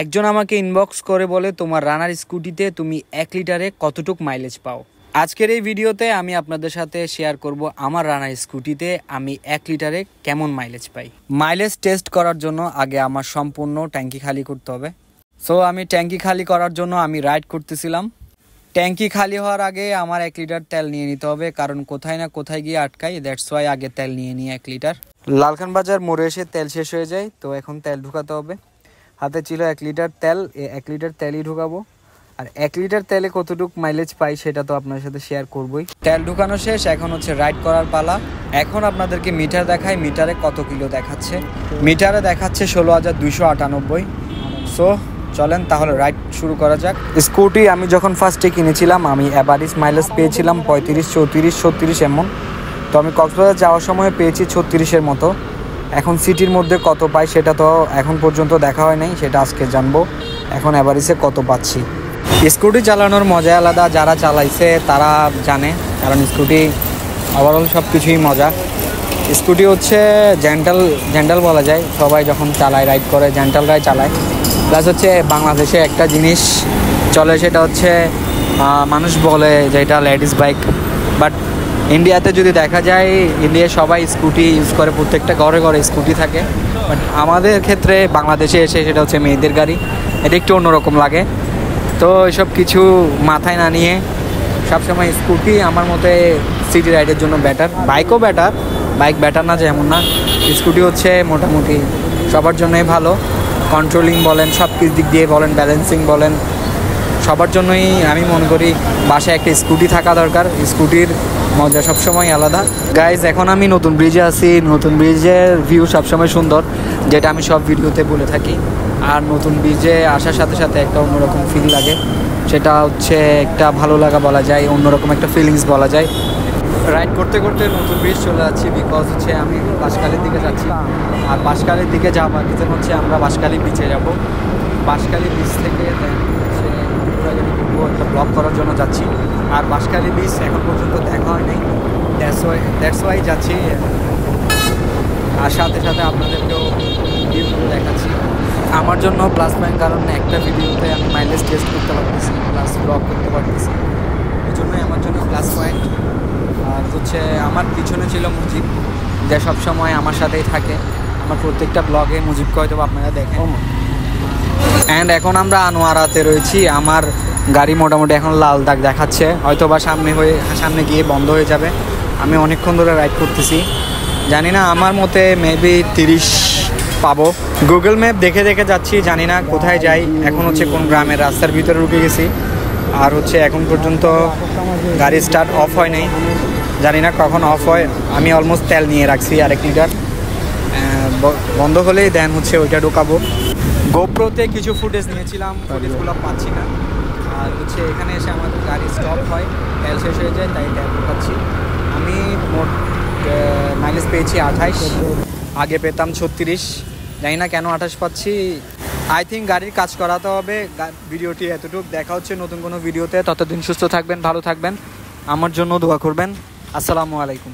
একজন আমাকে ইনবক্স করে বলে তোমার রানার স্কুটিতে তুমি 1 লিটারে কতটুক মাইলেজ পাও। আজকের এই ভিডিওতে আমি আপনাদের সাথে শেয়ার করব আমার রানার স্কুটিতে আমি 1 লিটারে কেমন মাইলেজ পাই। মাইলেজ টেস্ট করার জন্য আগে আমার সম্পূর্ণ ট্যাঙ্কি খালি করতে হবে। সো আমি ট্যাঙ্কি খালি করার জন্য আমি রাইড করতেছিলাম। ট্যাঙ্কি খালি হওয়ার আগে আমার 1 লিটার তেল নিয়ে নিতে হবে, কারণ কোথায় না কোথায় গিয়ে আটকাই। দ্যাটস ওয়াই আগে তেল নিয়ে নিই 1 লিটার। লালখান বাজার মোড়ে এসে তেল শেষ হয়ে যায়, তো এখন তেল ঢুকাতে হবে। হাতে ছিল 1 লিটার তেল, 1 লিটার তেলই ঢুকাবো। আর 1 লিটার তেলে কতটুকু মাইলেজ পাই সেটা তো আপনার সাথে শেয়ার করবই। তেল ঢুকানো শেষ, এখন হচ্ছে রাইড করার পালা। এখন আপনাদেরকে মিটার দেখাই, মিটারে কত কিলো দেখাচ্ছে। মিটারে দেখাচ্ছে 16,298। সো চলেন তাহলে রাইড শুরু করা যাক। স্কুটি আমি যখন ফার্স্টে কিনেছিলাম আমি অ্যাভারেজ মাইলেজ পেয়েছিলাম 35, 34, 36 এমন। তো আমি কক্সবাজার যাওয়ার সময় পেয়েছি 36-এর মতো। এখন সিটির মধ্যে কত পাই সেটা তো এখন পর্যন্ত দেখা হয় নাই, সেটা আজকে জানবো এখন অ্যাভারেজে কত পাচ্ছি। স্কুটি চালানোর মজা আলাদা, যারা চালাইছে তারা জানে, কারণ স্কুটি ওভারঅল সব কিছুই মজা। স্কুটি হচ্ছে জেন্টাল বলা যায়, সবাই যখন চালায় রাইড করে জেন্টালরাই চালায়। প্লাস হচ্ছে বাংলাদেশে একটা জিনিস চলে, সেটা হচ্ছে মানুষ বলে যে এটা লেডিস বাইক, বাট ইন্ডিয়াতে যদি দেখা যায় ইন্ডিয়ায় সবাই স্কুটি ইউজ করে, প্রত্যেকটা ঘরে ঘরে স্কুটি থাকে। বাট আমাদের ক্ষেত্রে বাংলাদেশে এসে সেটা হচ্ছে মেয়েদের গাড়ি, এটা একটু অন্যরকম লাগে। তো এসব কিছু মাথায় না নিয়ে সবসময় স্কুটি আমার মতে সিটি রাইডের জন্য বেটার। বাইকও বেটার, বাইক বেটার না যে এমন না, স্কুটি হচ্ছে মোটামুটি সবার জন্যই ভালো। কন্ট্রোলিং বলেন, সব কিছু দিক দিয়ে বলেন, ব্যালেন্সিং বলেন, সবার জন্যই আমি মনে করি বাসায় একটা স্কুটি থাকা দরকার। স্কুটির মজা সবসময় আলাদা। গাইজ এখন আমি নতুন ব্রিজে আছি, নতুন ব্রিজের ভিউ সবসময় সুন্দর, যেটা আমি সব ভিডিওতে বলে থাকি। আর নতুন ব্রিজে আসার সাথে সাথে একটা অন্যরকম ফিল লাগে, সেটা হচ্ছে একটা ভালো লাগা বলা যায়, অন্যরকম একটা ফিলিংস বলা যায়। রাইড করতে করতে নতুন ব্রিজ চলে যাচ্ছি, বিকজ হচ্ছে আমি বাঁশখালীর দিকে যাচ্ছি। আর বাঁশখালীর দিকে যাওয়ার রিজন হচ্ছে আমরা বাঁশখালী বিচে যাব। বাঁশখালী বিচ থেকে একটা ব্লগ করার জন্য যাচ্ছি। আর বাঁশখালী বিচ এখন পর্যন্ত দেখা হয় নাই, দ্যাটস ওয়াই যাচ্ছি। আর সাথে সাথে আপনাদেরকেও ভিডিওগুলো দেখাচ্ছি। আমার জন্য প্লাস পয়েন্ট, কারণ একটা ভিডিওতে আমি মাইলেজ টেস্ট করতে পারতেছি, প্লাস ব্লগ করতে পারতেছি, এই জন্যই আমার জন্য প্লাস পয়েন্ট। আর হচ্ছে আমার পিছনে ছিল মুজিব, যা সবসময় আমার সাথেই থাকে। আমার প্রত্যেকটা ব্লগে মুজিবকে হয়তো আপনারা দেখেন। অ্যান্ড এখন আমরা আনোয়ারাতে রয়েছি। আমার গাড়ি মোটামুটি এখন লাল দাগ দেখাচ্ছে, হয়তো বা সামনে গিয়ে বন্ধ হয়ে যাবে। আমি অনেকক্ষণ ধরে রাইড করতেছি, জানি না আমার মতে মেবি 30 পাবো। গুগল ম্যাপ দেখে দেখে যাচ্ছি, জানি না কোথায় যাই। এখন হচ্ছে কোন গ্রামের রাস্তার ভিতরে ঢুকে গেছি। আর হচ্ছে এখন পর্যন্ত গাড়ি স্টার্ট অফ হয় নাই, জানি না কখন অফ হয়। আমি অলমোস্ট তেল নিয়ে রাখছি 1 লিটার, বন্ধ হলেই দেন হচ্ছে ওইটা ঢোকাবো। গোপ্রোতে কিছু ফুটেজ নিয়েছিলাম, ফুটেজগুলো পাচ্ছি না। আর হচ্ছে এখানে এসে আমাদের গাড়ি স্টপ হয়, তেল শেষ হয়ে যায়, তাই তেল ঢোকাচ্ছি। আমি মোট মাইলেজ পেয়েছি 28, আগে পেতাম 36, জানি না কেন 28 পাচ্ছি। আই থিঙ্ক গাড়ির কাজ করাতে হবে। ভিডিওটি এতটুকু, দেখা হচ্ছে নতুন কোনো ভিডিওতে। ততদিন সুস্থ থাকবেন, ভালো থাকবেন, আমার জন্য দোয়া করবেন। আসসালামু আলাইকুম।